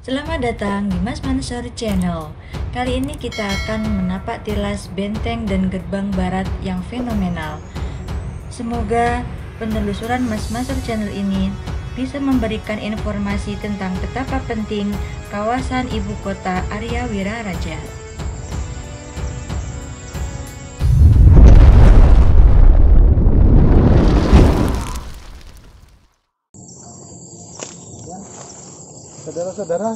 Selamat datang di Mas Mansur Channel. Kali ini kita akan menapak tilas benteng dan gerbang barat yang fenomenal. Semoga penelusuran Mas Mansur Channel ini bisa memberikan informasi tentang betapa penting kawasan ibu kota Arya Wiraraja. Saudara-saudara,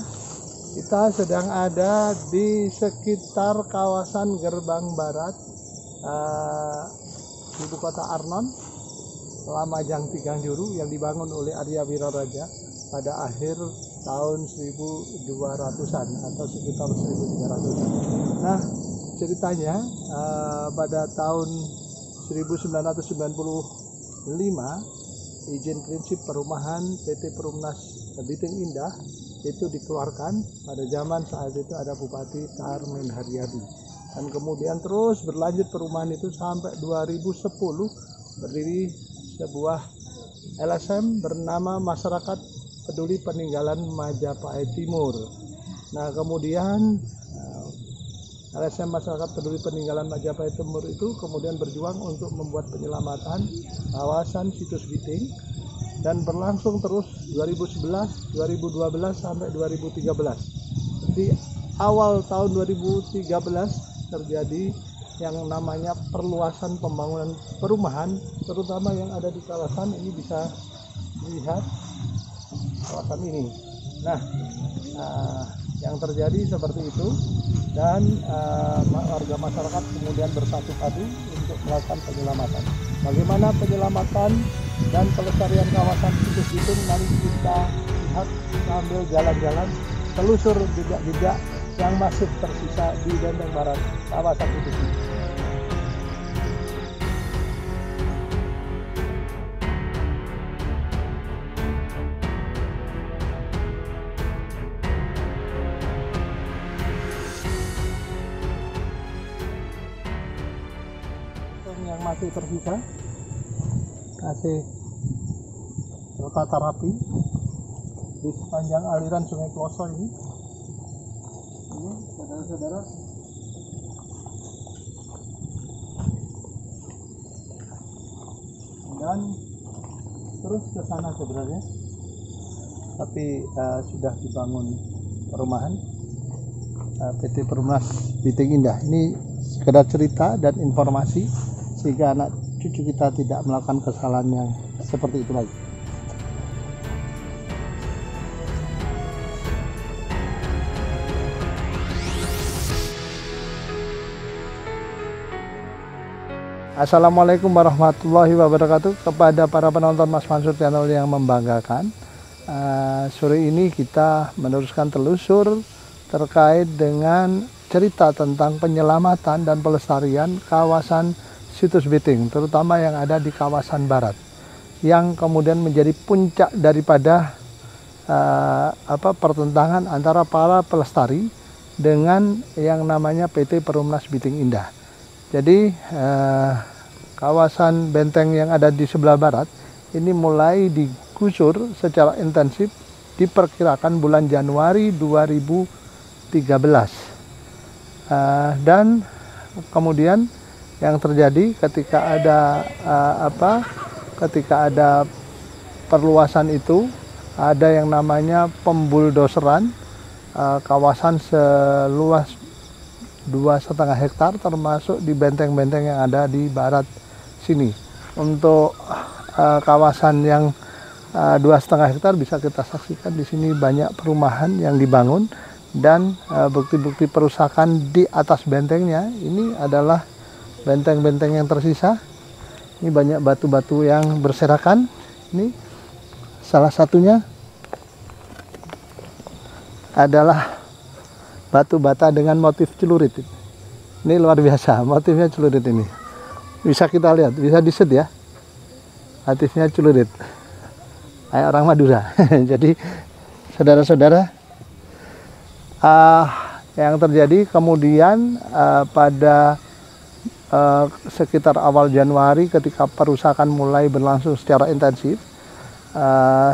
kita sedang ada di sekitar kawasan Gerbang Barat ibu kota Arnon, Lamajang Tigangjuru yang dibangun oleh Arya Wiraraja pada akhir tahun 1200-an atau sekitar 1300-an. Nah, ceritanya pada tahun 1995 izin prinsip perumahan PT Perumnas Biting Indah itu dikeluarkan. Pada zaman saat itu ada Bupati Karmen Haryadi, dan kemudian terus berlanjut perumahan itu sampai 2010 berdiri sebuah LSM bernama Masyarakat Peduli Peninggalan Majapahit Timur. Nah, kemudian LSM Masyarakat Peduli Peninggalan Majapahit Timur itu kemudian berjuang untuk membuat penyelamatan kawasan situs Biting, dan berlangsung terus 2011, 2012 sampai 2013. Di awal tahun 2013 terjadi yang namanya perluasan pembangunan perumahan, terutama yang ada di kawasan ini. Bisa dilihat kawasan ini. Nah, yang terjadi seperti itu, dan warga masyarakat kemudian bersatu padu untuk melakukan penyelamatan. Bagaimana penyelamatan dan pelestarian kawasan situs Biting, mari kita lihat sambil jalan-jalan telusur jejak-jejak yang masih tersisa di benteng barat kawasan situs Biting. Yang masih tersisa masih tertata rapi di sepanjang aliran Sungai Kloso ini. Ini saudara-saudara, dan terus ke sana sebenarnya, tapi sudah dibangun perumahan PT Perumnas Biting Indah. Ini sekedar cerita dan informasi sehingga anak cucu kita tidak melakukan kesalahan yang seperti itu lagi. Assalamualaikum warahmatullahi wabarakatuh. Kepada para penonton Mas Mansur Channel yang membanggakan, sore ini kita meneruskan telusur terkait dengan cerita tentang penyelamatan dan pelestarian kawasan situs Biting, terutama yang ada di kawasan barat, yang kemudian menjadi puncak daripada pertentangan antara para pelestari dengan yang namanya PT Perumnas Biting Indah. Jadi kawasan benteng yang ada di sebelah barat ini mulai digusur secara intensif diperkirakan bulan Januari 2013, dan kemudian yang terjadi ketika ada perluasan itu, ada yang namanya pembuldoseran kawasan seluas 2,5 hektar termasuk di benteng-benteng yang ada di barat sini. Untuk kawasan yang 2,5 hektar bisa kita saksikan di sini banyak perumahan yang dibangun, dan bukti-bukti perusakan di atas bentengnya ini adalah benteng-benteng yang tersisa. Ini banyak batu-batu yang berserakan. Ini salah satunya adalah batu bata dengan motif celurit. Ini luar biasa, motifnya celurit ini. Bisa kita lihat, bisa diset ya. Motifnya celurit. Kayak orang Madura. Jadi saudara-saudara, yang terjadi kemudian pada sekitar awal Januari ketika perusakan mulai berlangsung secara intensif,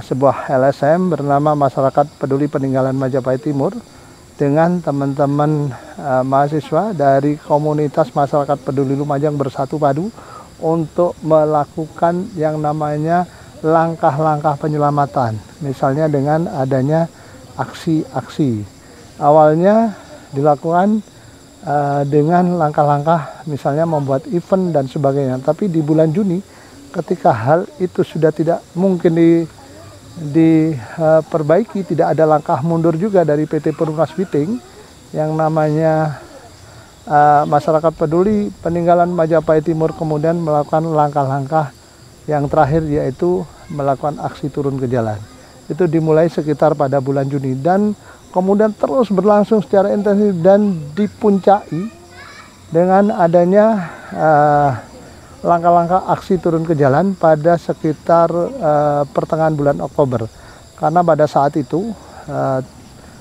sebuah LSM bernama Masyarakat Peduli Peninggalan Majapahit Timur dengan teman-teman mahasiswa dari komunitas Masyarakat Peduli Lumajang bersatu padu untuk melakukan yang namanya langkah-langkah penyelamatan, misalnya dengan adanya aksi-aksi. Awalnya dilakukan dengan langkah-langkah misalnya membuat event dan sebagainya, tapi di bulan Juni ketika hal itu sudah tidak mungkin diperbaiki, tidak ada langkah mundur juga dari PT Perumnas Biting yang namanya Masyarakat Peduli Peninggalan Majapahit Timur kemudian melakukan langkah-langkah yang terakhir, yaitu melakukan aksi turun ke jalan. Itu dimulai sekitar pada bulan Juni dan kemudian terus berlangsung secara intensif dan dipuncai dengan adanya langkah-langkah aksi turun ke jalan pada sekitar pertengahan bulan Oktober. Karena pada saat itu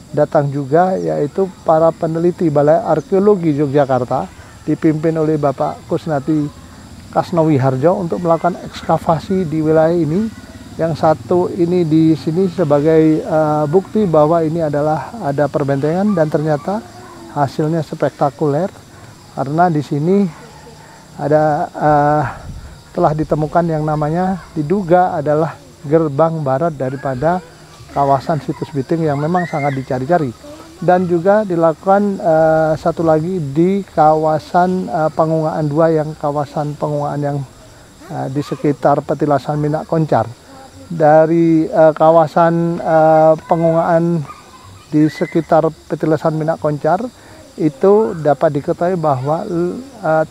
datang juga yaitu para peneliti Balai Arkeologi Yogyakarta dipimpin oleh Bapak Kusnati Kasnowi Harjo untuk melakukan ekskavasi di wilayah ini. Yang satu ini di sini sebagai bukti bahwa ini adalah ada perbentengan dan ternyata hasilnya spektakuler karena di sini ada telah ditemukan yang namanya diduga adalah gerbang barat daripada kawasan situs Biting yang memang sangat dicari-cari, dan juga dilakukan satu lagi di kawasan Pengungaan 2 yang kawasan pengungaan yang di sekitar Petilasan Minak Koncar. Dari kawasan pengungaan di sekitar Petilasan Minak Koncar itu dapat diketahui bahwa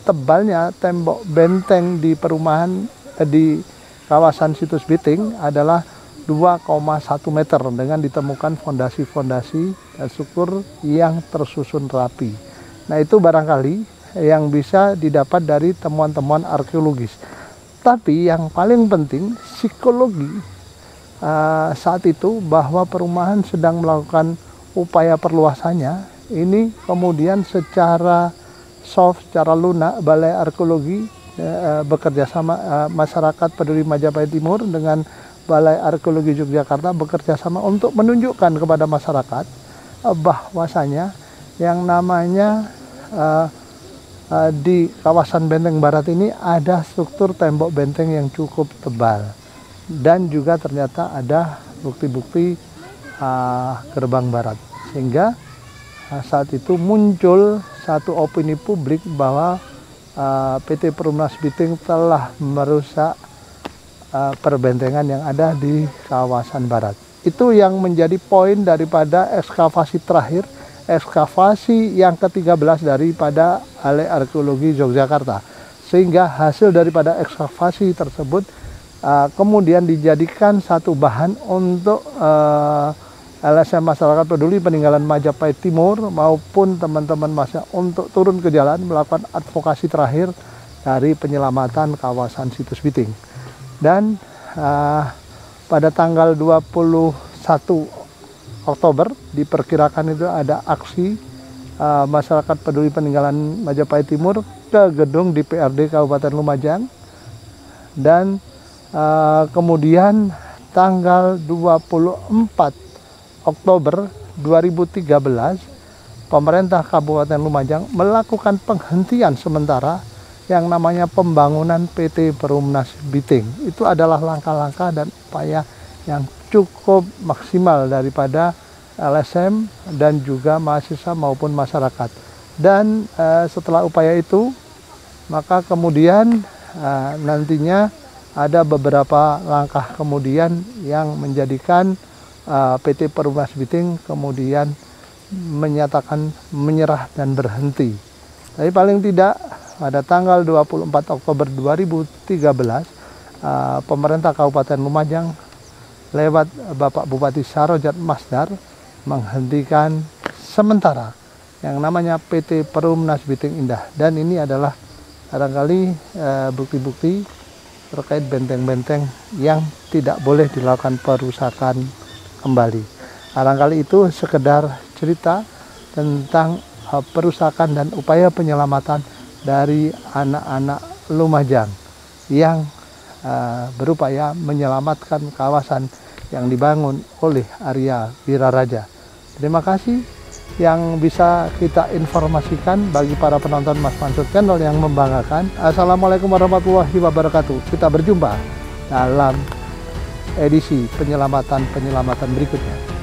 tebalnya tembok benteng di perumahan di kawasan situs Biting adalah 2,1 meter dengan ditemukan fondasi-fondasi struktur yang tersusun rapi. Nah, itu barangkali yang bisa didapat dari temuan-temuan arkeologis. Tapi yang paling penting psikologi saat itu bahwa perumahan sedang melakukan upaya perluasannya. Ini kemudian secara soft, secara lunak Balai Arkeologi bekerja sama Masyarakat Peduli Majapahit Timur dengan Balai Arkeologi Yogyakarta bekerja sama untuk menunjukkan kepada masyarakat bahwasanya yang namanya di kawasan Benteng Barat ini ada struktur tembok benteng yang cukup tebal dan juga ternyata ada bukti-bukti gerbang barat, sehingga saat itu muncul satu opini publik bahwa PT Perumnas Biting telah merusak perbentengan yang ada di kawasan barat. Itu yang menjadi poin daripada ekskavasi terakhir, ekskavasi yang ke-13 daripada Balai Arkeologi Yogyakarta. Sehingga hasil daripada ekskavasi tersebut kemudian dijadikan satu bahan untuk LSM Masyarakat Peduli Peninggalan Majapahit Timur maupun teman-teman masa untuk turun ke jalan melakukan advokasi terakhir dari penyelamatan kawasan situs Biting. Dan pada tanggal 21 Oktober diperkirakan itu ada aksi Masyarakat Peduli Peninggalan Majapahit Timur ke gedung DPRD Kabupaten Lumajang, dan kemudian tanggal 24 Oktober 2013 pemerintah Kabupaten Lumajang melakukan penghentian sementara yang namanya pembangunan PT Perumnas Biting. Itu adalah langkah-langkah dan upaya yang cukup maksimal daripada LSM dan juga mahasiswa maupun masyarakat. Dan setelah upaya itu, maka kemudian nantinya ada beberapa langkah kemudian yang menjadikan PT Perumnas Biting kemudian menyatakan menyerah dan berhenti. Tapi paling tidak pada tanggal 24 Oktober 2013 pemerintah Kabupaten Lumajang lewat Bapak Bupati Sarojat Masdar menghentikan sementara yang namanya PT Perumnas Biting Indah, dan ini adalah barangkali bukti-bukti terkait benteng-benteng yang tidak boleh dilakukan perusakan kembali. Barangkali itu sekedar cerita tentang perusakan dan upaya penyelamatan dari anak-anak Lumajang yang berupaya menyelamatkan kawasan yang dibangun oleh Arya Wiraraja. Terima kasih yang bisa kita informasikan bagi para penonton Mas Mansur Channel yang membanggakan. Assalamualaikum warahmatullahi wabarakatuh. Kita berjumpa dalam edisi penyelamatan berikutnya.